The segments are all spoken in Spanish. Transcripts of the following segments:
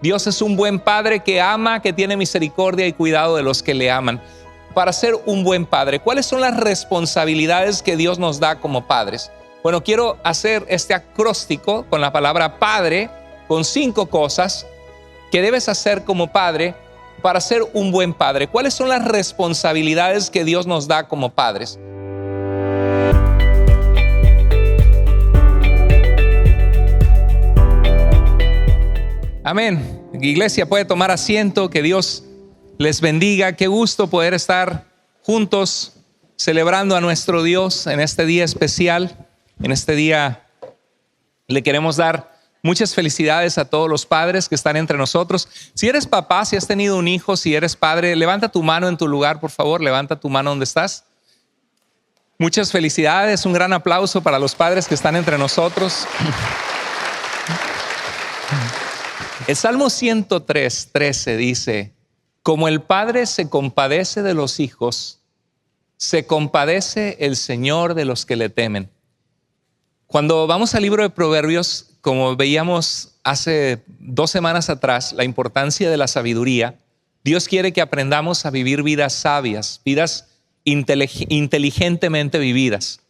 Dios es un buen padre que ama, que tiene misericordia y cuidado de los que le aman. Para ser un buen padre, ¿cuáles son las responsabilidades que Dios nos da como padres? Bueno, quiero hacer este acróstico con la palabra padre, con 5 cosas que debes hacer como padre para ser un buen padre. ¿Cuáles son las responsabilidades que Dios nos da como padres? Amén. Iglesia, puede tomar asiento. Que Dios les bendiga. Qué gusto poder estar juntos celebrando a nuestro Dios en este día especial. En este día le queremos dar muchas felicidades a todos los padres que están entre nosotros. Si eres papá, si has tenido un hijo, si eres padre, levanta tu mano en tu lugar, por favor. Levanta tu mano donde estás. Muchas felicidades. Un gran aplauso para los padres que están entre nosotros. El Salmo 103:13 dice: como el Padre se compadece de los hijos, se compadece el Señor de los que le temen. Cuando vamos al libro de Proverbios, como veíamos hace 2 semanas atrás, la importancia de la sabiduría, Dios quiere que aprendamos a vivir vidas sabias, vidas inteligentemente vividas.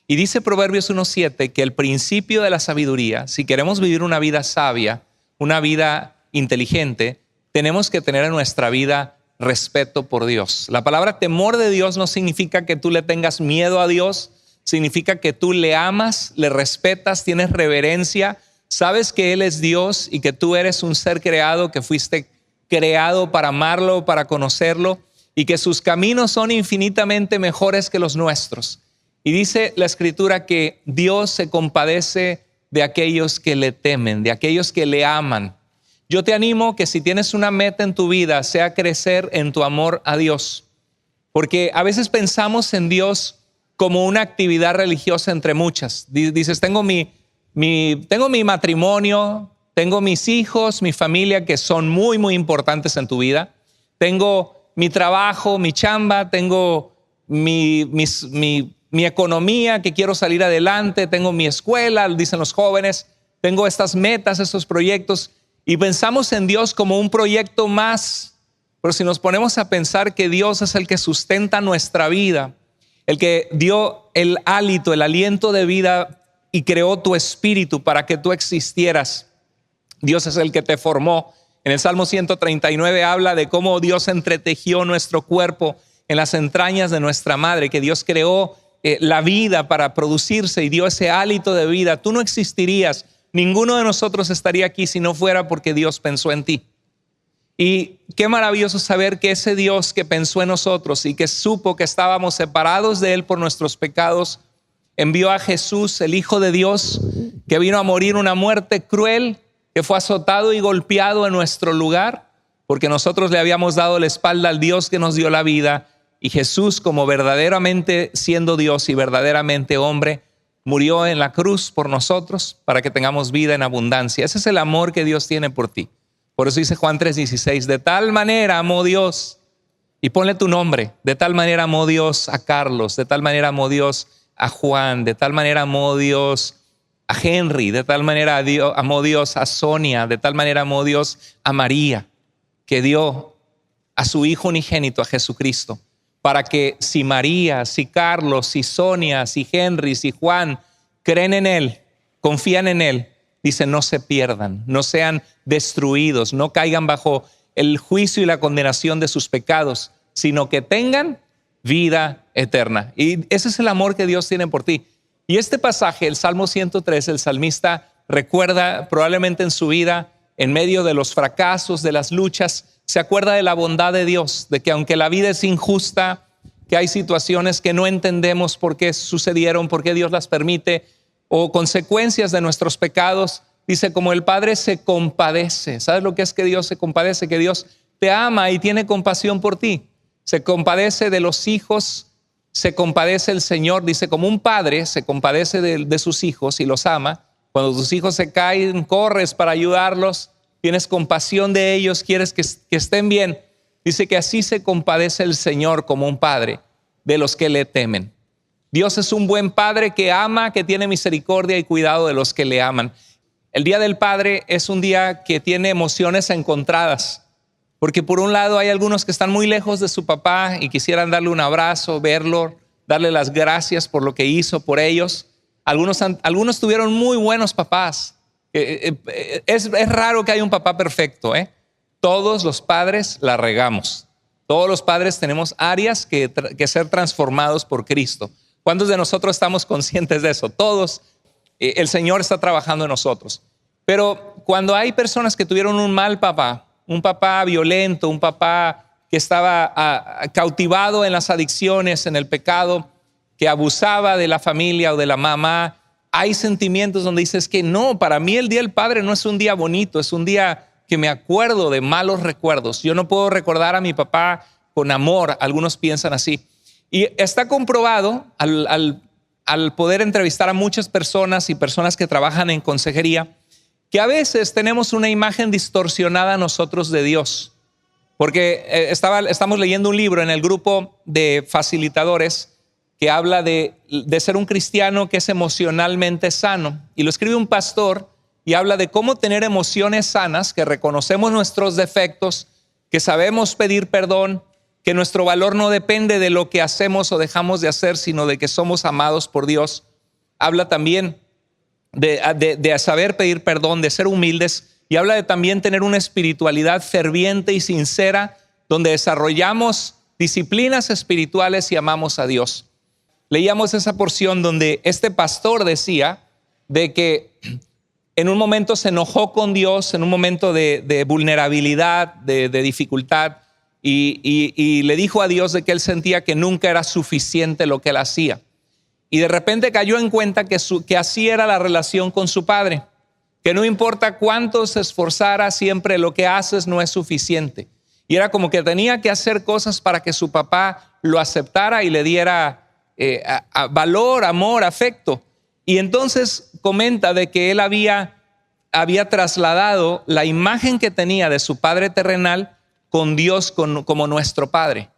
Y dice Proverbios 1:7 que el principio de la sabiduría, si queremos vivir una vida sabia, una vida inteligente, tenemos que tener en nuestra vida respeto por Dios. La palabra temor de Dios no significa que tú le tengas miedo a Dios, significa que tú le amas, le respetas, tienes reverencia, sabes que Él es Dios y que tú eres un ser creado, que fuiste creado para amarlo, para conocerlo, y que sus caminos son infinitamente mejores que los nuestros. Y dice la Escritura que Dios se compadece de aquellos que le temen, de aquellos que le aman. Yo te animo que si tienes una meta en tu vida, sea crecer en tu amor a Dios. Porque a veces pensamos en Dios como una actividad religiosa entre muchas. Dices, tengo mi matrimonio, tengo mis hijos, mi familia, que son muy, muy importantes en tu vida. Tengo mi trabajo, mi chamba, tengo mi economía, que quiero salir adelante, tengo mi escuela, dicen los jóvenes, tengo estas metas, estos proyectos, y pensamos en Dios como un proyecto más. Pero si nos ponemos a pensar que Dios es el que sustenta nuestra vida, el que dio el hálito, el aliento de vida y creó tu espíritu para que tú existieras, Dios es el que te formó. En el Salmo 139 habla de cómo Dios entretejió nuestro cuerpo en las entrañas de nuestra madre, que Dios creó la vida para producirse y dio ese hálito de vida. Tú no existirías, ninguno de nosotros estaría aquí si no fuera porque Dios pensó en ti. Y qué maravilloso saber que ese Dios que pensó en nosotros y que supo que estábamos separados de Él por nuestros pecados, envió a Jesús, el Hijo de Dios, que vino a morir una muerte cruel, que fue azotado y golpeado en nuestro lugar, porque nosotros le habíamos dado la espalda al Dios que nos dio la vida. Y Jesús, como verdaderamente siendo Dios y verdaderamente hombre, murió en la cruz por nosotros para que tengamos vida en abundancia. Ese es el amor que Dios tiene por ti. Por eso dice Juan 3:16, de tal manera amó Dios, y ponle tu nombre, de tal manera amó Dios a Carlos, de tal manera amó Dios a Juan, de tal manera amó Dios a Henry, de tal manera amó Dios a Sonia, de tal manera amó Dios a María, que dio a su Hijo unigénito, a Jesucristo, para que si María, si Carlos, si Sonia, si Henry, si Juan creen en Él, confían en Él, dice, no se pierdan, no sean destruidos, no caigan bajo el juicio y la condenación de sus pecados, sino que tengan vida eterna. Y ese es el amor que Dios tiene por ti. Y este pasaje, el Salmo 103, el salmista recuerda probablemente en su vida, en medio de los fracasos, de las luchas, se acuerda de la bondad de Dios, de que aunque la vida es injusta, que hay situaciones que no entendemos por qué sucedieron, por qué Dios las permite, o consecuencias de nuestros pecados, dice, como el Padre se compadece. ¿Sabes lo que es que Dios se compadece? Que Dios te ama y tiene compasión por ti. Se compadece de los hijos, se compadece el Señor. Dice, como un padre se compadece de sus hijos y los ama. Cuando tus hijos se caen, corres para ayudarlos, tienes compasión de ellos, quieres que estén bien. Dice que así se compadece el Señor como un padre de los que le temen. Dios es un buen padre que ama, que tiene misericordia y cuidado de los que le aman. El Día del Padre es un día que tiene emociones encontradas, porque por un lado hay algunos que están muy lejos de su papá y quisieran darle un abrazo, verlo, darle las gracias por lo que hizo por ellos. Algunos tuvieron muy buenos papás. Es raro que haya un papá perfecto, ¿eh? Todos los padres la regamos. Todos los padres tenemos áreas que ser transformados por Cristo. ¿Cuántos de nosotros estamos conscientes de eso? Todos. El Señor está trabajando en nosotros. Pero cuando hay personas que tuvieron un mal papá, un papá violento, un papá que estaba cautivado en las adicciones, en el pecado, que abusaba de la familia o de la mamá, hay sentimientos donde dices que no, para mí el Día del Padre no es un día bonito, es un día que me acuerdo de malos recuerdos. Yo no puedo recordar a mi papá con amor, algunos piensan así. Y está comprobado al poder entrevistar a muchas personas y personas que trabajan en consejería, que a veces tenemos una imagen distorsionada nosotros de Dios. Porque estamos leyendo un libro en el grupo de facilitadores que habla de ser un cristiano que es emocionalmente sano. Y lo escribe un pastor y habla de cómo tener emociones sanas, que reconocemos nuestros defectos, que sabemos pedir perdón, que nuestro valor no depende de lo que hacemos o dejamos de hacer, sino de que somos amados por Dios. Habla también de saber pedir perdón, de ser humildes, y habla de también tener una espiritualidad ferviente y sincera, donde desarrollamos disciplinas espirituales y amamos a Dios. Leíamos esa porción donde este pastor decía de que en un momento se enojó con Dios, en un momento de vulnerabilidad, de dificultad, y le dijo a Dios de que él sentía que nunca era suficiente lo que él hacía. Y de repente cayó en cuenta que así era la relación con su padre, que no importa cuánto se esforzara, siempre lo que haces no es suficiente. Y era como que tenía que hacer cosas para que su papá lo aceptara y le diera valor, amor, afecto. Y entonces comenta de que él había trasladado la imagen que tenía de su padre terrenal con Dios como nuestro Padre.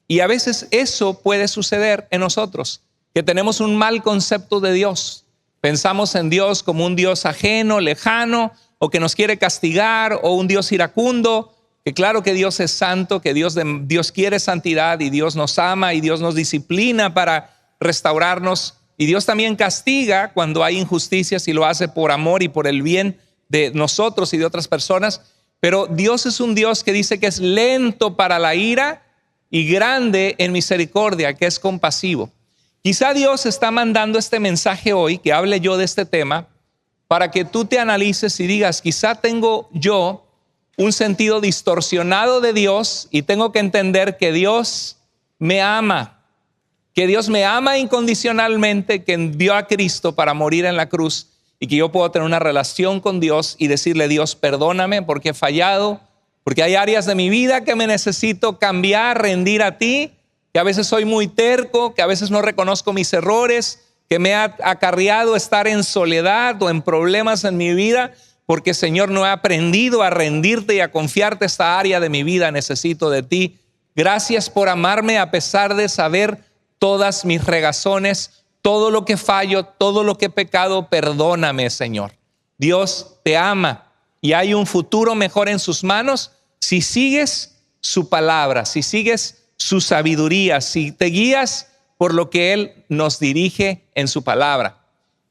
Y a veces eso puede suceder en nosotros, que tenemos un mal concepto de Dios. Pensamos en Dios como un Dios ajeno, lejano, o que nos quiere castigar, o un Dios iracundo, que claro que Dios es santo, que Dios quiere santidad, y Dios nos ama, y Dios nos disciplina para restaurarnos, y Dios también castiga cuando hay injusticias, y lo hace por amor y por el bien de nosotros y de otras personas. Pero Dios es un Dios que dice que es lento para la ira y grande en misericordia, que es compasivo. Quizá Dios está mandando este mensaje hoy, que hable yo de este tema, para que tú te analices y digas, quizá tengo yo un sentido distorsionado de Dios y tengo que entender que Dios me ama, incondicionalmente, que envió a Cristo para morir en la cruz, y que yo puedo tener una relación con Dios y decirle, Dios, perdóname porque he fallado, porque hay áreas de mi vida que me necesito cambiar, rendir a ti, que a veces soy muy terco, que a veces no reconozco mis errores, que me ha acarreado estar en soledad o en problemas en mi vida, porque Señor, no he aprendido a rendirte y a confiarte esta área de mi vida, necesito de ti. Gracias por amarme a pesar de saber todas mis regazones, todo lo que fallo, todo lo que he pecado, perdóname, Señor. Dios te ama y hay un futuro mejor en sus manos si sigues su palabra, si sigues su sabiduría, si te guías por lo que Él nos dirige en su palabra.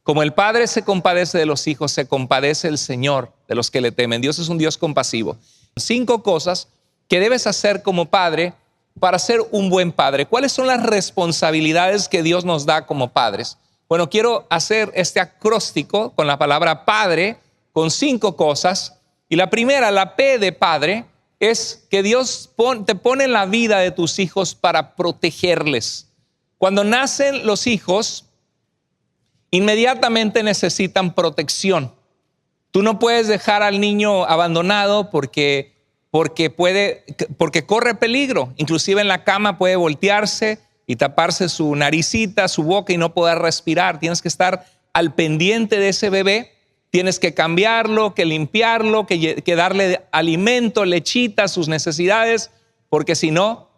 Como el Padre se compadece de los hijos, se compadece el Señor de los que le temen. Dios es un Dios compasivo. 5 cosas que debes hacer como padre para ser un buen padre. ¿Cuáles son las responsabilidades que Dios nos da como padres? Bueno, quiero hacer este acróstico con la palabra padre, con 5 cosas. Y la primera, la P de padre, es que Dios te pone en la vida de tus hijos para protegerles. Cuando nacen los hijos, inmediatamente necesitan protección. Tú no puedes dejar al niño abandonado porque corre peligro. Inclusive en la cama puede voltearse y taparse su naricita, su boca y no poder respirar. Tienes que estar al pendiente de ese bebé. Tienes que cambiarlo, que limpiarlo, que darle alimento, lechita, sus necesidades, porque si no,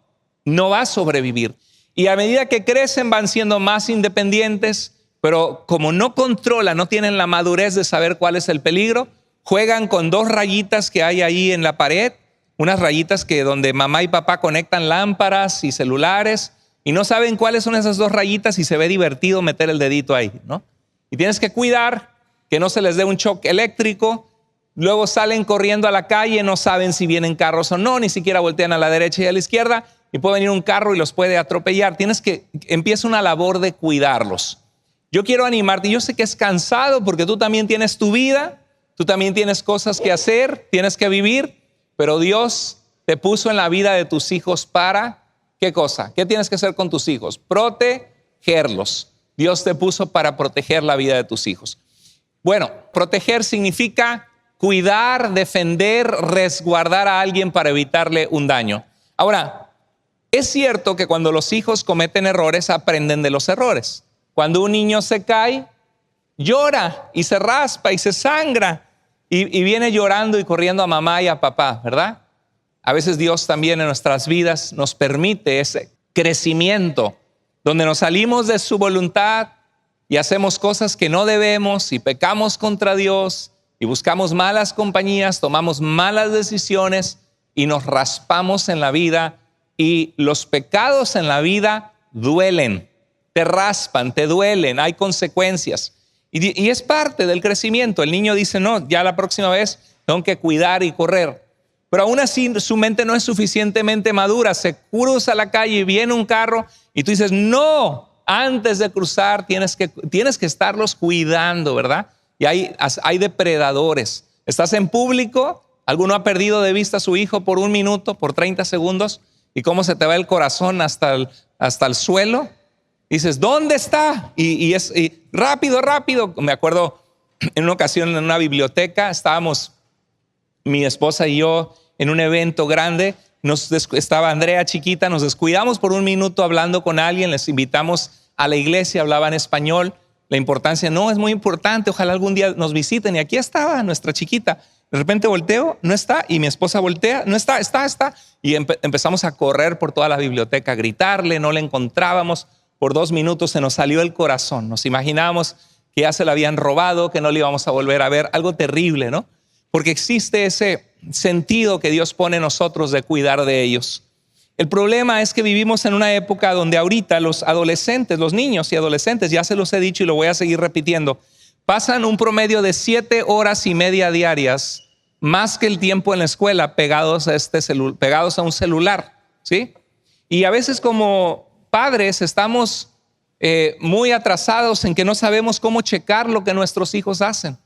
no va a sobrevivir. Y a medida que crecen van siendo más independientes, pero como no controlan, no tienen la madurez de saber cuál es el peligro, juegan con 2 rayitas que hay ahí en la pared, unas rayitas que donde mamá y papá conectan lámparas y celulares, y no saben cuáles son esas 2 rayitas y se ve divertido meter el dedito ahí, ¿no? Y tienes que cuidar que no se les dé un choque eléctrico. Luego salen corriendo a la calle, no saben si vienen carros o no, ni siquiera voltean a la derecha y a la izquierda, y puede venir un carro y los puede atropellar. Empieza una labor de cuidarlos. Yo quiero animarte, yo sé que es cansado porque tú también tienes tu vida, tú también tienes cosas que hacer, tienes que vivir, pero Dios te puso en la vida de tus hijos para, ¿qué cosa? ¿Qué tienes que hacer con tus hijos? Protegerlos. Dios te puso para proteger la vida de tus hijos. Bueno, proteger significa cuidar, defender, resguardar a alguien para evitarle un daño. Ahora, es cierto que cuando los hijos cometen errores, aprenden de los errores. Cuando un niño se cae, llora y se raspa y se sangra y viene llorando y corriendo a mamá y a papá, ¿verdad? A veces Dios también en nuestras vidas nos permite ese crecimiento donde nos salimos de su voluntad y hacemos cosas que no debemos y pecamos contra Dios y buscamos malas compañías, tomamos malas decisiones y nos raspamos en la vida, y los pecados en la vida duelen, te raspan, te duelen, hay consecuencias y es parte del crecimiento. El niño dice, no, ya la próxima vez tengo que cuidar y correr, pero aún así su mente no es suficientemente madura. Se cruza la calle y viene un carro y tú dices, no, antes de cruzar tienes que estarlos cuidando, ¿verdad? Y hay depredadores. Estás en público, alguno ha perdido de vista a su hijo por 1 minuto, por 30 segundos, y cómo se te va el corazón hasta el suelo. Dices, ¿dónde está? Y rápido. Me acuerdo en una ocasión en una biblioteca, estábamos mi esposa y yo en un evento grande, estaba Andrea chiquita, nos descuidamos por 1 minuto hablando con alguien, les invitamos a la iglesia, hablaban español. La importancia, no, es muy importante, ojalá algún día nos visiten. Y aquí estaba nuestra chiquita. De repente volteo, no está, y mi esposa voltea, no está, está. Y empezamos a correr por toda la biblioteca, a gritarle, no la encontrábamos. Por 2 minutos se nos salió el corazón. Nos imaginábamos que ya se la habían robado, que no la íbamos a volver a ver. Algo terrible, ¿no? Porque existe ese sentido que Dios pone en nosotros de cuidar de ellos. El problema es que vivimos en una época donde ahorita los adolescentes, los niños y adolescentes, ya se los he dicho y lo voy a seguir repitiendo, pasan un promedio de 7 horas y media diarias, más que el tiempo en la escuela, pegados a un celular, ¿sí? Y a veces como padres estamos muy atrasados en que no sabemos cómo checar lo que nuestros hijos hacen.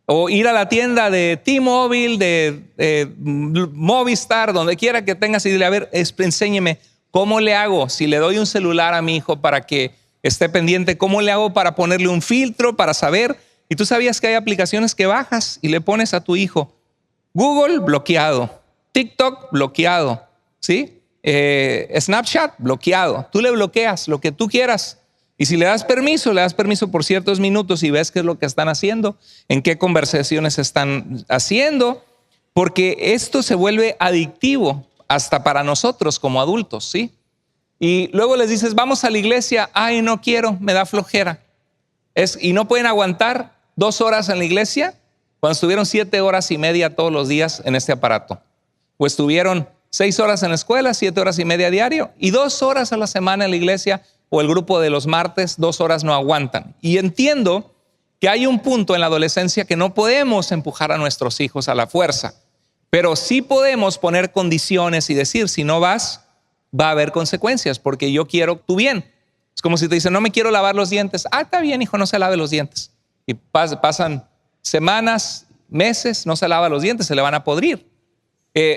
O ir a la tienda de T-Mobile, de Movistar, donde quiera que tengas, y dile, a ver, enséñeme, ¿cómo le hago? Si le doy un celular a mi hijo para que esté pendiente, ¿cómo le hago para ponerle un filtro, para saber? Y tú sabías que hay aplicaciones que bajas y le pones a tu hijo, Google bloqueado, TikTok bloqueado, ¿sí? Snapchat bloqueado. Tú le bloqueas lo que tú quieras. Y si le das permiso por ciertos minutos y ves qué es lo que están haciendo, en qué conversaciones están haciendo, porque esto se vuelve adictivo hasta para nosotros como adultos, ¿sí? Y luego les dices, vamos a la iglesia, ay, no quiero, me da flojera. Y no pueden aguantar 2 horas en la iglesia cuando estuvieron 7 horas y media todos los días en este aparato. O estuvieron 6 horas en la escuela, 7 horas y media diario, y 2 horas a la semana en la iglesia, o el grupo de los martes, 2 horas no aguantan. Y entiendo que hay un punto en la adolescencia que no podemos empujar a nuestros hijos a la fuerza, pero sí podemos poner condiciones y decir, si no vas, va a haber consecuencias, porque yo quiero tu bien. Es como si te dicen, no me quiero lavar los dientes. Ah, está bien, hijo, no se lave los dientes. Y pasan semanas, meses, no se lava los dientes, se le van a podrir.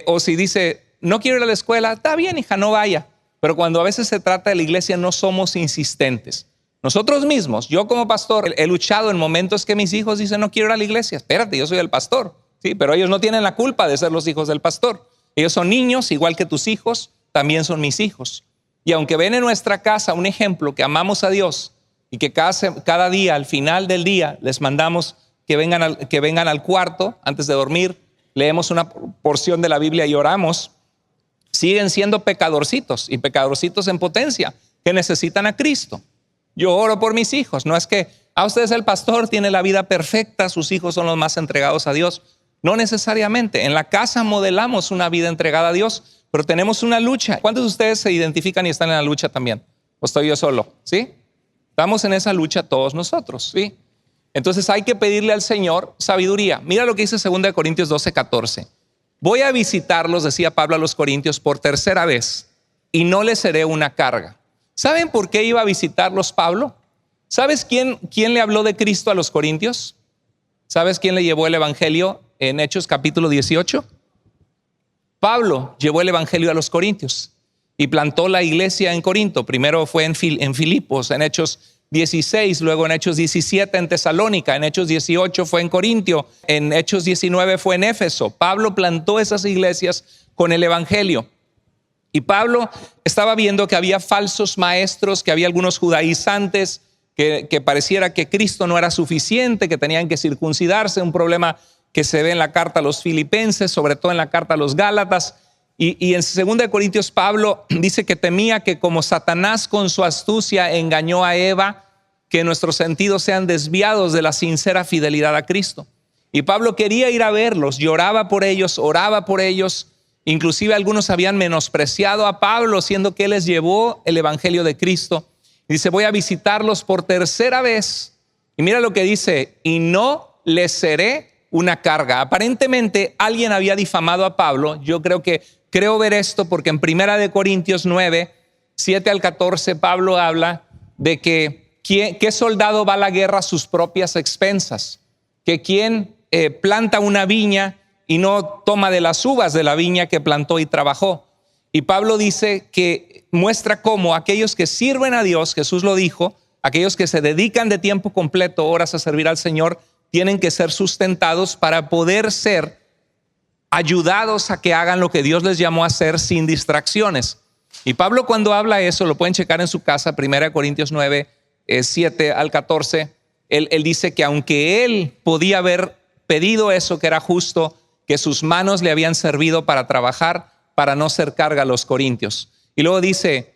O si dice, no quiero ir a la escuela, está bien, hija, no vaya. Pero cuando a veces se trata de la iglesia, no somos insistentes. Nosotros mismos, yo como pastor, he luchado en momentos que mis hijos dicen, no quiero ir a la iglesia. Espérate, yo soy el pastor. Sí, pero ellos no tienen la culpa de ser los hijos del pastor. Ellos son niños, igual que tus hijos, también son mis hijos. Y aunque ven en nuestra casa un ejemplo que amamos a Dios y que cada día, al final del día, les mandamos que vengan al cuarto antes de dormir, leemos una porción de la Biblia y oramos, siguen siendo pecadorcitos y pecadorcitos en potencia que necesitan a Cristo. Yo oro por mis hijos, no es que Usted es el pastor, tiene la vida perfecta, sus hijos son los más entregados a Dios. No necesariamente. En la casa modelamos una vida entregada a Dios, pero tenemos una lucha. ¿Cuántos de ustedes se identifican y están en la lucha también? ¿O estoy yo solo? ¿Sí? Estamos en esa lucha todos nosotros, ¿sí? Entonces hay que pedirle al Señor sabiduría. Mira lo que dice 2 Corintios 12:14. Voy a visitarlos, decía Pablo a los corintios, por tercera vez y no les seré una carga. ¿Saben por qué iba a visitarlos Pablo? ¿Sabes quién le habló de Cristo a los corintios? ¿Sabes quién le llevó el evangelio en Hechos capítulo 18? Pablo llevó el evangelio a los corintios y plantó la iglesia en Corinto. Primero fue en Filipos, en Hechos 16, luego en Hechos 17 en Tesalónica, en Hechos 18 fue en Corintio, en Hechos 19 fue en Éfeso. Pablo plantó esas iglesias con el evangelio. Y Pablo estaba viendo que había falsos maestros, que había algunos judaizantes, que pareciera que Cristo no era suficiente, que tenían que circuncidarse, un problema que se ve en la carta a los filipenses, sobre todo en la carta a los gálatas. Y en 2 Corintios Pablo dice que temía que como Satanás con su astucia engañó a Eva, que nuestros sentidos sean desviados de la sincera fidelidad a Cristo. Y Pablo quería ir a verlos, lloraba por ellos, oraba por ellos. Inclusive algunos habían menospreciado a Pablo, siendo que él les llevó el evangelio de Cristo. Y dice, voy a visitarlos por tercera vez. Y mira lo que dice, y no les seré una carga. Aparentemente alguien había difamado a Pablo. Yo creo ver esto porque en 1 Corintios 9, 7 al 14, Pablo habla de que ¿qué soldado va a la guerra a sus propias expensas? Que quien planta una viña y no toma de las uvas de la viña que plantó y trabajó. Y Pablo dice que muestra cómo aquellos que sirven a Dios, Jesús lo dijo, aquellos que se dedican de tiempo completo, horas a servir al Señor, tienen que ser sustentados para poder ser ayudados a que hagan lo que Dios les llamó a hacer sin distracciones. Y Pablo cuando habla eso, lo pueden checar en su casa, 1 Corintios 9, 7 al 14, él dice que aunque él podía haber pedido eso, que era justo, que sus manos le habían servido para trabajar, para no ser carga a los corintios. Y luego dice,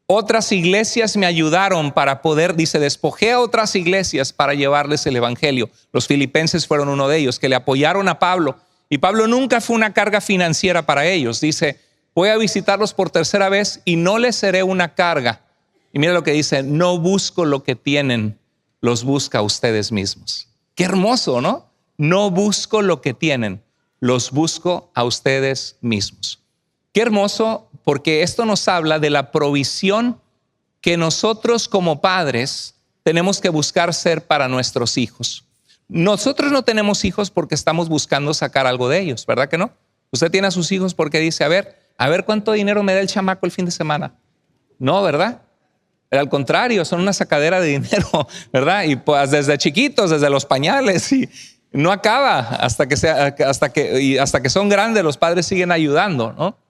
otras iglesias me ayudaron para poder, dice, despojé a otras iglesias para llevarles el evangelio. Los filipenses fueron uno de ellos, que le apoyaron a Pablo. Y Pablo nunca fue una carga financiera para ellos. Dice, voy a visitarlos por tercera vez y no les seré una carga. Y mira lo que dice, no busco lo que tienen, los busca a ustedes mismos. Qué hermoso, ¿no? No busco lo que tienen, los busco a ustedes mismos. Qué hermoso, porque esto nos habla de la provisión que nosotros como padres tenemos que buscar ser para nuestros hijos. Nosotros no tenemos hijos porque estamos buscando sacar algo de ellos, ¿verdad que no? Usted tiene a sus hijos porque dice, a ver cuánto dinero me da el chamaco el fin de semana. No, ¿verdad? Al contrario, son una sacadera de dinero, ¿verdad? Y pues desde chiquitos, desde los pañales, y no acaba hasta que son grandes, los padres siguen ayudando, ¿no?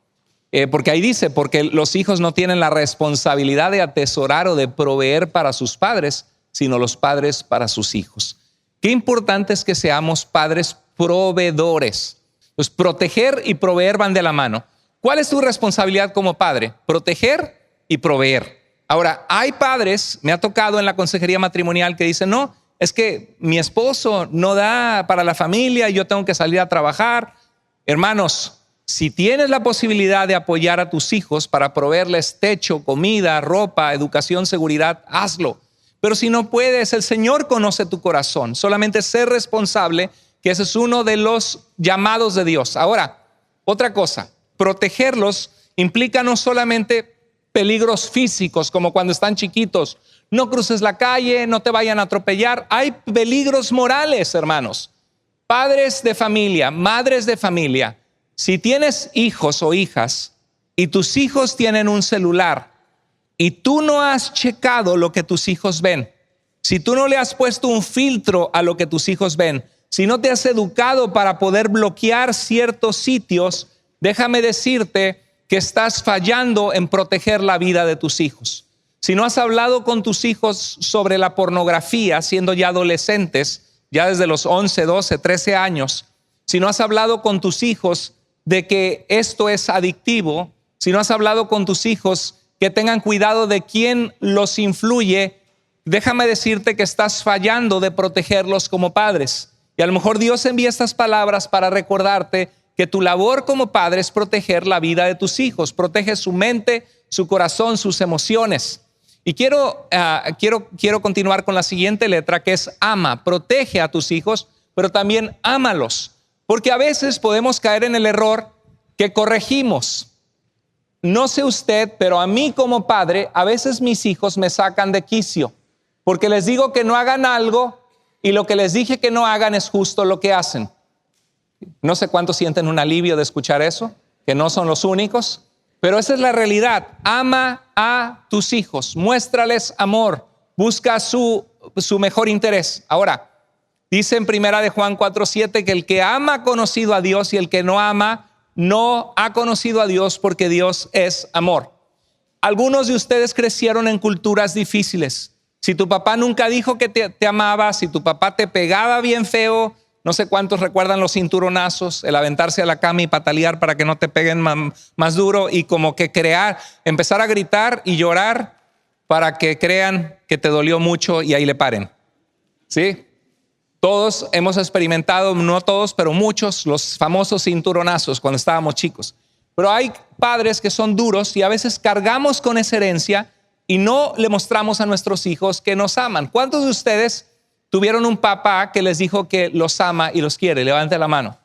Porque ahí dice, porque los hijos no tienen la responsabilidad de atesorar o de proveer para sus padres, sino los padres para sus hijos. Qué importante es que seamos padres proveedores. Pues proteger y proveer van de la mano. ¿Cuál es tu responsabilidad como padre? Proteger y proveer. Ahora, hay padres, me ha tocado en la consejería matrimonial, que dicen, no, es que mi esposo no da para la familia, yo tengo que salir a trabajar. Hermanos, si tienes la posibilidad de apoyar a tus hijos para proveerles techo, comida, ropa, educación, seguridad, hazlo. Pero si no puedes, el Señor conoce tu corazón. Solamente ser responsable, que ese es uno de los llamados de Dios. Ahora, otra cosa, protegerlos implica no solamente peligros físicos, como cuando están chiquitos. No cruces la calle, no te vayan a atropellar. Hay peligros morales, hermanos. Padres de familia, madres de familia. Si tienes hijos o hijas y tus hijos tienen un celular y tú no has checado lo que tus hijos ven, si tú no le has puesto un filtro a lo que tus hijos ven, si no te has educado para poder bloquear ciertos sitios, déjame decirte que estás fallando en proteger la vida de tus hijos. Si no has hablado con tus hijos sobre la pornografía, siendo ya adolescentes, ya desde los 11, 12, 13 años, si no has hablado con tus hijos de que esto es adictivo, si no has hablado con tus hijos que tengan cuidado de quién los influye déjame decirte que estás fallando de protegerlos como padres. Y a lo mejor Dios envía estas palabras para recordarte que tu labor como padre es proteger la vida de tus hijos. Protege su mente, su corazón, sus emociones. Y quiero continuar con la siguiente letra, que es ama. Protege a tus hijos, pero también ámalos. Porque a veces podemos caer en el error que corregimos. No sé usted, pero a mí como padre, a veces mis hijos me sacan de quicio. Porque les digo que no hagan algo y lo que les dije que no hagan es justo lo que hacen. No sé cuántos sienten un alivio de escuchar eso, que no son los únicos, pero esa es la realidad. Ama a tus hijos, muéstrales amor, busca su mejor interés. Ahora, dice en 1 de Juan 4:7 que el que ama ha conocido a Dios y el que no ama no ha conocido a Dios, porque Dios es amor. Algunos de ustedes crecieron en culturas difíciles. Si tu papá nunca dijo que te amaba, si tu papá te pegaba bien feo, no sé cuántos recuerdan los cinturonazos, el aventarse a la cama y patalear para que no te peguen más duro, y como que empezar a gritar y llorar para que crean que te dolió mucho y ahí le paren. ¿Sí? Todos hemos experimentado, no todos, pero muchos, los famosos cinturonazos cuando estábamos chicos. Pero hay padres que son duros y a veces cargamos con esa herencia y no le mostramos a nuestros hijos que nos aman. ¿Cuántos de ustedes tuvieron un papá que les dijo que los ama y los quiere? Levante la mano.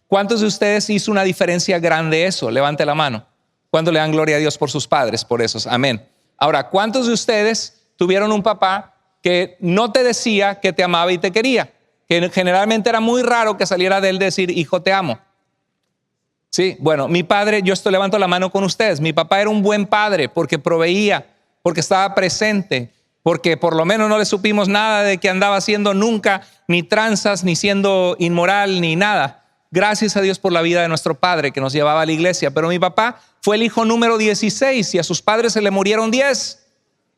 ¿Cuántos de ustedes hizo una diferencia grande eso? Levante la mano. ¿Cuántos le dan gloria a Dios por sus padres, por esos? Amén. Ahora, ¿cuántos de ustedes tuvieron un papá que no te decía que te amaba y te quería? Que generalmente era muy raro que saliera de él decir, hijo, te amo. Sí, bueno, mi padre, yo levanto la mano con ustedes. Mi papá era un buen padre porque proveía, porque estaba presente, porque por lo menos no le supimos nada de que andaba haciendo nunca, ni tranzas, ni siendo inmoral, ni nada. Gracias a Dios por la vida de nuestro padre que nos llevaba a la iglesia. Pero mi papá fue el hijo número 16 y a sus padres se le murieron 10.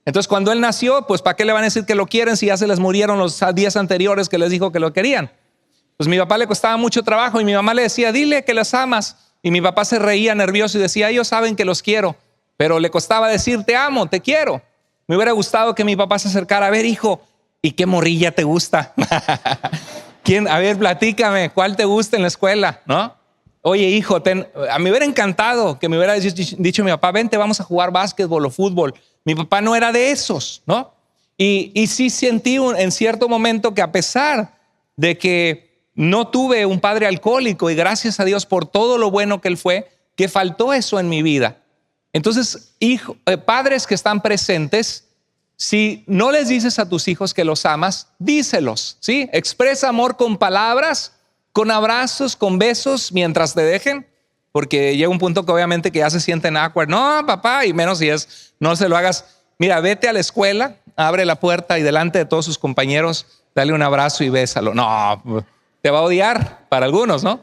Entonces cuando él nació, pues ¿para qué le van a decir que lo quieren si ya se les murieron los 10 anteriores que les dijo que lo querían? Pues mi papá le costaba mucho trabajo y mi mamá le decía, dile que los amas. Y mi papá se reía nervioso y decía, ellos saben que los quiero, pero le costaba decir, te amo, te quiero. Me hubiera gustado que mi papá se acercara, a ver, hijo, ¿y qué morrilla te gusta? ¿Quién? A ver, platícame, ¿cuál te gusta en la escuela? ¿No? Oye, hijo, a mí me hubiera encantado que me hubiera dicho mi papá, vente, vamos a jugar básquetbol o fútbol. Mi papá no era de esos, ¿no? Y sí sentí en cierto momento que a pesar de que no tuve un padre alcohólico, y gracias a Dios por todo lo bueno que él fue, que faltó eso en mi vida. Entonces, padres que están presentes, si no les dices a tus hijos que los amas, díselos, ¿sí? Expresa amor con palabras, con abrazos, con besos, mientras te dejen, porque llega un punto que obviamente que ya se sienten awkward. No, papá, y menos si no se lo hagas. Mira, vete a la escuela, abre la puerta y delante de todos sus compañeros, dale un abrazo y bésalo. No, te va a odiar para algunos, ¿no?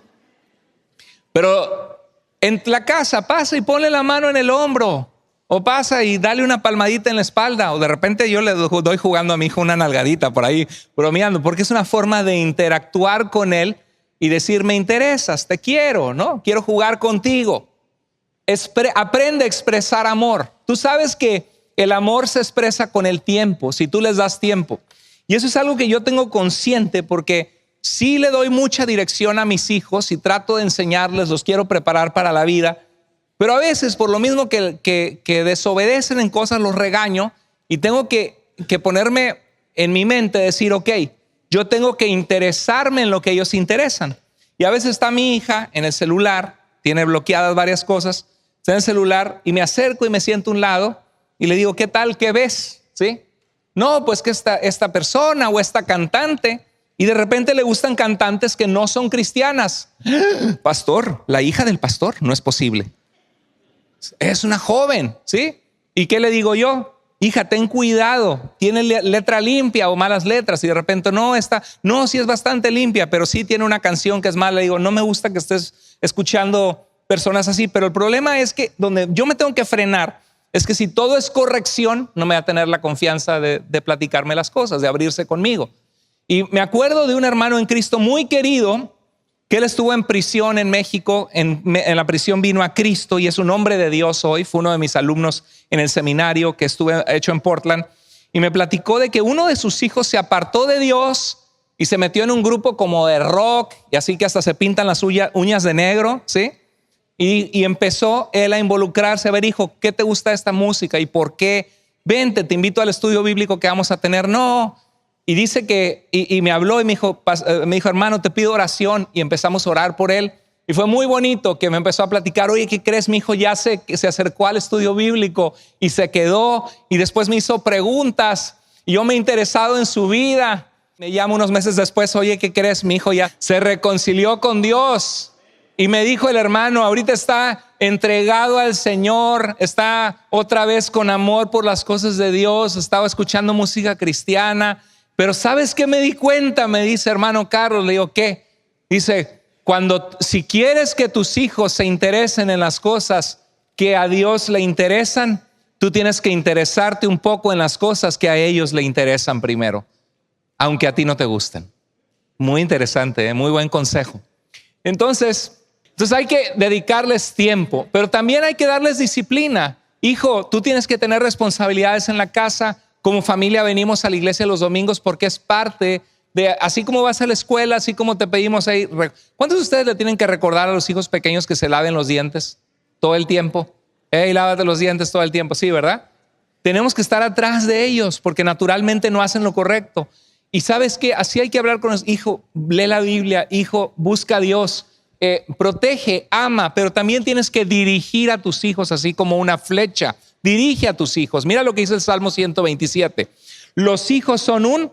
Pero en la casa pasa y ponle la mano en el hombro, o pasa y dale una palmadita en la espalda, o de repente yo le doy jugando a mi hijo una nalgadita por ahí, bromeando, porque es una forma de interactuar con él y decir, me interesas, te quiero, ¿no? Quiero jugar contigo. Aprende a expresar amor. Tú sabes que el amor se expresa con el tiempo, si tú les das tiempo. Y eso es algo que yo tengo consciente porque sí le doy mucha dirección a mis hijos y trato de enseñarles, los quiero preparar para la vida. Pero a veces, por lo mismo que desobedecen en cosas, los regaño y tengo que ponerme en mi mente, decir, ok, yo tengo que interesarme en lo que ellos interesan. Y a veces está mi hija en el celular, tiene bloqueadas varias cosas, está en el celular y me acerco y me siento a un lado y le digo, ¿qué tal? ¿Qué ves? ¿Sí? No, pues que esta persona o esta cantante, y de repente le gustan cantantes que no son cristianas. Pastor, la hija del pastor, no es posible. Es una joven, ¿sí? ¿Y qué le digo yo? Hija, ten cuidado, tiene letra limpia o malas letras. Y de repente sí es bastante limpia, pero sí tiene una canción que es mala. Le digo, no me gusta que estés escuchando personas así, pero el problema es que donde yo me tengo que frenar es que si todo es corrección, no me va a tener la confianza de platicarme las cosas, de abrirse conmigo. Y me acuerdo de un hermano en Cristo muy querido, que él estuvo en prisión en México, en la prisión vino a Cristo y es un hombre de Dios hoy, fue uno de mis alumnos en el seminario que estuve hecho en Portland. y me platicó de que uno de sus hijos se apartó de Dios y se metió en un grupo como de rock, y así que hasta se pintan las uñas de negro, ¿sí? Y empezó él a involucrarse, a ver, hijo, ¿qué te gusta esta música y por qué? Vente, te invito al estudio bíblico que vamos a tener. No. Y dice que, y me habló y me dijo, hermano, te pido oración, y empezamos a orar por él. Y fue muy bonito que me empezó a platicar, oye, ¿qué crees? Mi hijo ya se acercó al estudio bíblico y se quedó, y después me hizo preguntas y yo me he interesado en su vida. Me llama unos meses después, oye, ¿qué crees? Mi hijo ya se reconcilió con Dios. Y me dijo el hermano, ahorita está entregado al Señor, está otra vez con amor por las cosas de Dios, estaba escuchando música cristiana. Pero ¿sabes qué me di cuenta? Me dice, hermano Carlos. Le digo, ¿qué? Dice, si quieres que tus hijos se interesen en las cosas que a Dios le interesan, tú tienes que interesarte un poco en las cosas que a ellos le interesan primero, aunque a ti no te gusten. Muy interesante, muy buen consejo. Entonces hay que dedicarles tiempo, pero también hay que darles disciplina. Hijo, tú tienes que tener responsabilidades en la casa. Como familia venimos a la iglesia los domingos porque es parte de, así como vas a la escuela, así como te pedimos ahí. ¿Cuántos de ustedes le tienen que recordar a los hijos pequeños que se laven los dientes todo el tiempo? Lávate los dientes todo el tiempo, sí, ¿verdad? Tenemos que estar atrás de ellos porque naturalmente no hacen lo correcto. Y ¿sabes qué? Así hay que hablar con los hijos. Lee la Biblia, hijo, busca a Dios. Protege, ama, pero también tienes que dirigir a tus hijos así como una flecha. Dirige a tus hijos. Mira lo que dice el Salmo 127. Los hijos son un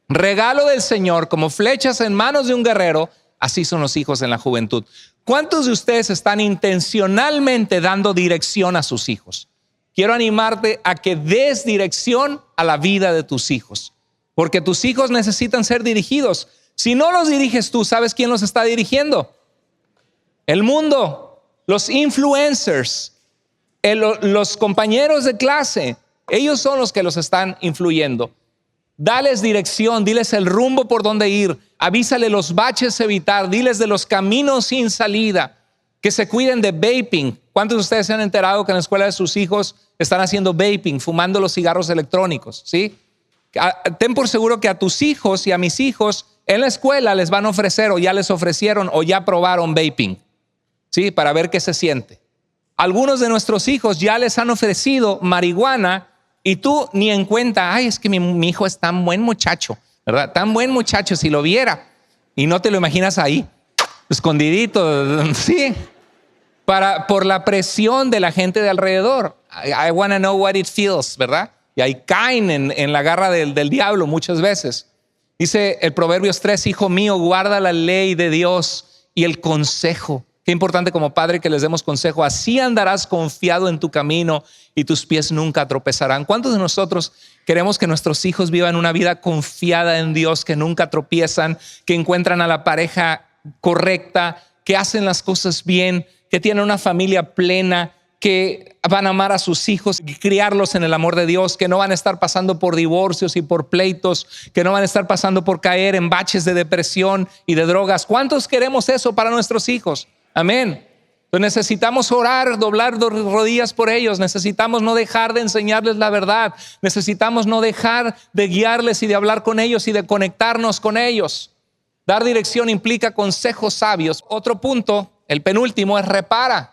regalo del Señor, como flechas en manos de un guerrero. Así son los hijos en la juventud. ¿Cuántos de ustedes están intencionalmente dando dirección a sus hijos? Quiero animarte a que des dirección a la vida de tus hijos, porque tus hijos necesitan ser dirigidos. Si no los diriges tú, ¿sabes quién los está dirigiendo? El mundo, los influencers, los compañeros de clase. Ellos son los que los están influyendo. Dales dirección, diles el rumbo por donde ir, avísale los baches a evitar, diles de los caminos sin salida, que se cuiden de vaping. ¿Cuántos de ustedes se han enterado que en la escuela de sus hijos están haciendo vaping, fumando los cigarros electrónicos? ¿Sí? Ten por seguro que a tus hijos y a mis hijos en la escuela les van a ofrecer, o ya les ofrecieron, o ya probaron vaping, ¿sí? Para ver qué se siente. Algunos de nuestros hijos ya les han ofrecido marihuana y tú ni en cuenta. Ay, es que mi hijo es tan buen muchacho, ¿verdad? Tan buen muchacho, si lo viera. Y no te lo imaginas ahí, escondidito, ¿sí? Por la presión de la gente de alrededor. I want to know what it feels, ¿verdad? Y ahí caen en la garra del diablo muchas veces. Dice el Proverbios 3, hijo mío, guarda la ley de Dios y el consejo. Qué importante como padre que les demos consejo. Así andarás confiado en tu camino y tus pies nunca tropezarán. ¿Cuántos de nosotros queremos que nuestros hijos vivan una vida confiada en Dios, que nunca tropiezan, que encuentran a la pareja correcta, que hacen las cosas bien, que tienen una familia plena, que van a amar a sus hijos y criarlos en el amor de Dios, que no van a estar pasando por divorcios y por pleitos, que no van a estar pasando por caer en baches de depresión y de drogas? ¿Cuántos queremos eso para nuestros hijos? Amén. Entonces necesitamos orar, doblar rodillas por ellos. Necesitamos no dejar de enseñarles la verdad. Necesitamos no dejar de guiarles y de hablar con ellos y de conectarnos con ellos. Dar dirección implica consejos sabios. Otro punto, el penúltimo, es repara.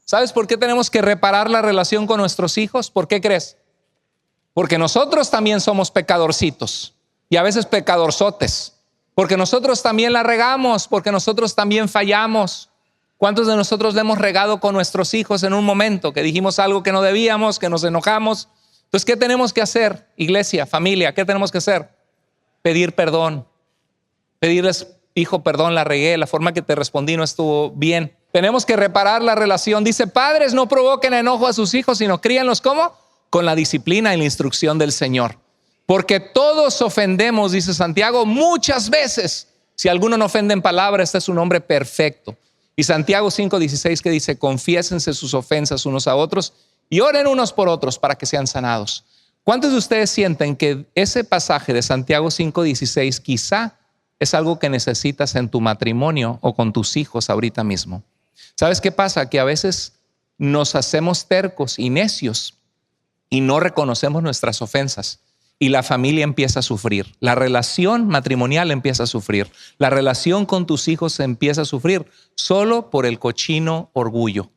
¿Sabes por qué tenemos que reparar la relación con nuestros hijos? ¿Por qué crees? Porque nosotros también somos pecadorcitos y a veces pecadorzotes. Porque nosotros también la regamos, porque nosotros también fallamos. ¿Cuántos de nosotros le hemos regado con nuestros hijos en un momento que dijimos algo que no debíamos, que nos enojamos? Entonces, ¿qué tenemos que hacer, iglesia, familia? ¿Qué tenemos que hacer? Pedir perdón. Pedirles, hijo, perdón, la regué, la forma que te respondí no estuvo bien. Tenemos que reparar la relación. Dice, padres, no provoquen enojo a sus hijos, sino críanlos ¿cómo? Con la disciplina y la instrucción del Señor. Porque todos ofendemos, dice Santiago, muchas veces. Si alguno no ofende en palabra, este es un hombre perfecto. Y Santiago 5:16 que dice, confiésense sus ofensas unos a otros y oren unos por otros para que sean sanados. ¿Cuántos de ustedes sienten que ese pasaje de Santiago 5:16 quizá es algo que necesitas en tu matrimonio o con tus hijos ahorita mismo? ¿Sabes qué pasa? Que a veces nos hacemos tercos y necios y no reconocemos nuestras ofensas. y la familia empieza a sufrir. La relación matrimonial empieza a sufrir. La relación con tus hijos empieza a sufrir solo por el cochino orgullo,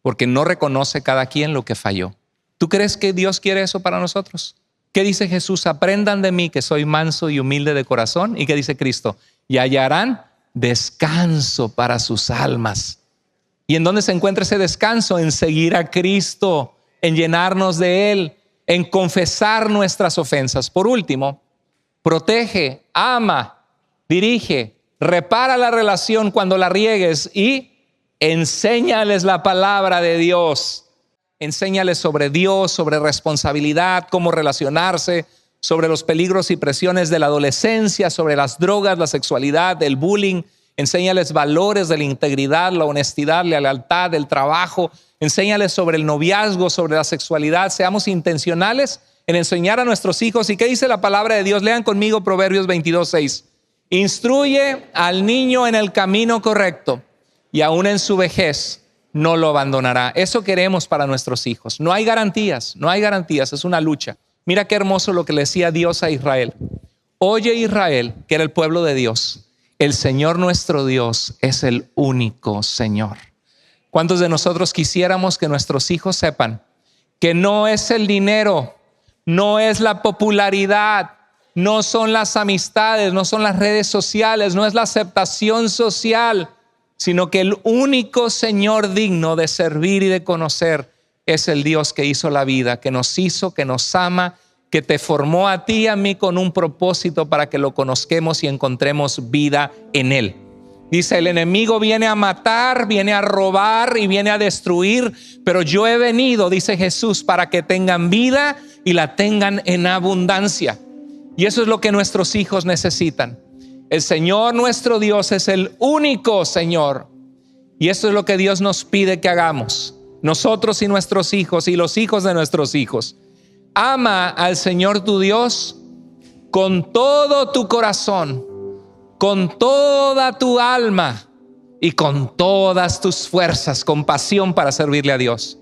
porque no reconoce cada quien lo que falló. ¿Tú crees que Dios quiere eso para nosotros? ¿Qué dice Jesús? Aprendan de mí que soy manso y humilde de corazón. ¿Y qué dice Cristo? Y hallarán descanso para sus almas. ¿Y en dónde se encuentra ese descanso? En seguir a Cristo, en llenarnos de Él, en confesar nuestras ofensas. Por último, protege, ama, dirige, repara la relación cuando la riegues y enséñales la palabra de Dios. Enséñales sobre Dios, sobre responsabilidad, cómo relacionarse, sobre los peligros y presiones de la adolescencia, sobre las drogas, la sexualidad, el bullying. Enséñales valores de la integridad, la honestidad, la lealtad, el trabajo. Enséñales sobre el noviazgo, sobre la sexualidad. Seamos intencionales en enseñar a nuestros hijos. ¿Y qué dice la palabra de Dios? Lean conmigo Proverbios 22:6. Instruye al niño en el camino correcto y aún en su vejez no lo abandonará. Eso queremos para nuestros hijos. No hay garantías, es una lucha. Mira qué hermoso lo que le decía Dios a Israel. Oye Israel, que era el pueblo de Dios, el Señor nuestro Dios es el único Señor. ¿Cuántos de nosotros quisiéramos que nuestros hijos sepan que no es el dinero, no es la popularidad, no son las amistades, no son las redes sociales, no es la aceptación social, sino que el único Señor digno de servir y de conocer es el Dios que hizo la vida, que nos hizo, que nos ama, que te formó a ti y a mí con un propósito para que lo conozcamos y encontremos vida en Él. Dice, el enemigo viene a matar, viene a robar y viene a destruir, pero yo he venido, dice Jesús, para que tengan vida y la tengan en abundancia. Y eso es lo que nuestros hijos necesitan. El Señor nuestro Dios es el único Señor. Y eso es lo que Dios nos pide que hagamos. Nosotros y nuestros hijos y los hijos de nuestros hijos. Ama al Señor tu Dios con todo tu corazón, con toda tu alma y con todas tus fuerzas, con pasión para servirle a Dios.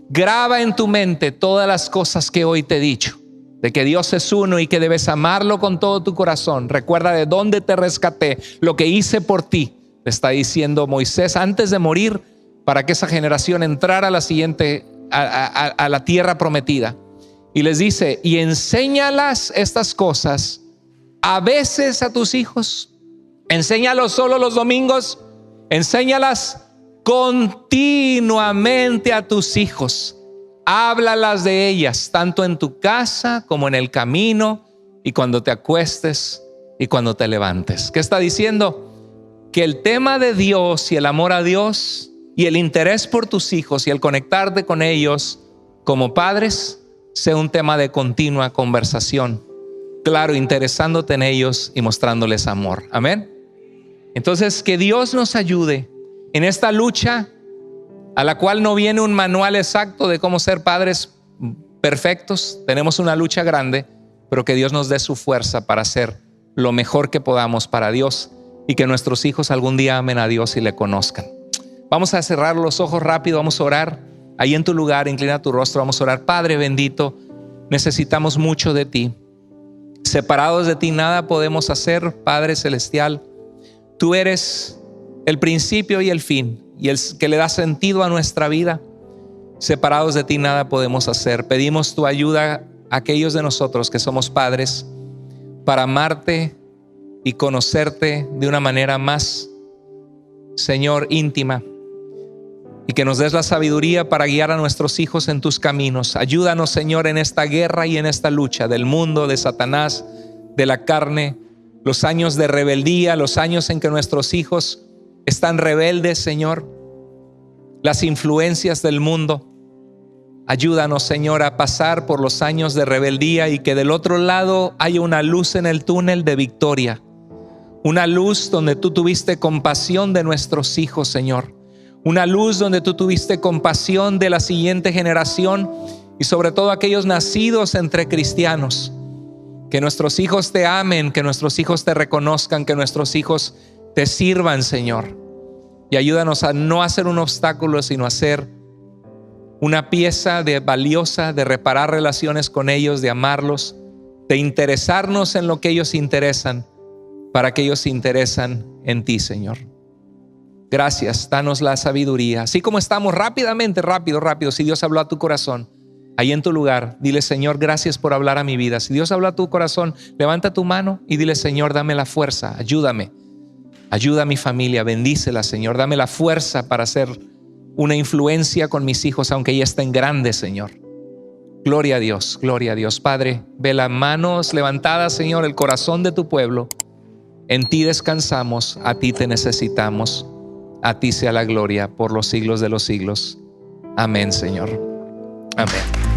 Graba en tu mente todas las cosas que hoy te he dicho, de que Dios es uno y que debes amarlo con todo tu corazón. Recuerda de dónde te rescaté, lo que hice por ti. Le está diciendo Moisés antes de morir para que esa generación entrara a la siguiente, a la tierra prometida. Y les dice, y enséñalas estas cosas a veces a tus hijos. Enséñalos solo los domingos. Enséñalas continuamente a tus hijos. Háblalas de ellas, tanto en tu casa como en el camino y cuando te acuestes y cuando te levantes. ¿Qué está diciendo? Que el tema de Dios y el amor a Dios y el interés por tus hijos y el conectarte con ellos como padres sea un tema de continua conversación. Claro, interesándote en ellos y mostrándoles amor. Amén. Entonces, que Dios nos ayude en esta lucha a la cual no viene un manual exacto de cómo ser padres perfectos. Tenemos una lucha grande, pero que Dios nos dé su fuerza para hacer lo mejor que podamos para Dios y que nuestros hijos algún día amen a Dios y le conozcan. Vamos a cerrar los ojos rápido, vamos a orar. Ahí en tu lugar, inclina tu rostro, vamos a orar. Padre bendito, necesitamos mucho de ti. Separados de ti nada podemos hacer, Padre celestial. Tú eres el principio y el fin y el que le da sentido a nuestra vida. Separados de ti nada podemos hacer. Pedimos tu ayuda a aquellos de nosotros que somos padres para amarte y conocerte de una manera más, Señor, íntima. Y que nos des la sabiduría para guiar a nuestros hijos en tus caminos. Ayúdanos, Señor, en esta guerra y en esta lucha del mundo, de Satanás, de la carne, los años de rebeldía, los años en que nuestros hijos están rebeldes, Señor, las influencias del mundo. Ayúdanos, Señor, a pasar por los años de rebeldía y que del otro lado haya una luz en el túnel de victoria. Una luz donde tú tuviste compasión de nuestros hijos, Señor. Una luz donde tú tuviste compasión de la siguiente generación y sobre todo aquellos nacidos entre cristianos. Que nuestros hijos te amen, que nuestros hijos te reconozcan, que nuestros hijos te sirvan, Señor. Y ayúdanos a no hacer un obstáculo, sino a ser una pieza valiosa de reparar relaciones con ellos, de amarlos, de interesarnos en lo que ellos interesan, para que ellos se interesan en ti, Señor. Gracias, danos la sabiduría. Así como estamos rápidamente, rápido, si Dios habló a tu corazón, ahí en tu lugar, dile: Señor, gracias por hablar a mi vida. Si Dios habló a tu corazón, levanta tu mano y dile: Señor, dame la fuerza, ayúdame. Ayuda a mi familia, bendícela, Señor. Dame la fuerza para ser una influencia con mis hijos, aunque ya estén grandes, Señor. Gloria a Dios, gloria a Dios. Padre, ve las manos levantadas, Señor, el corazón de tu pueblo. En ti descansamos, a ti te necesitamos. A ti sea la gloria por los siglos de los siglos. Amén, Señor. Amén.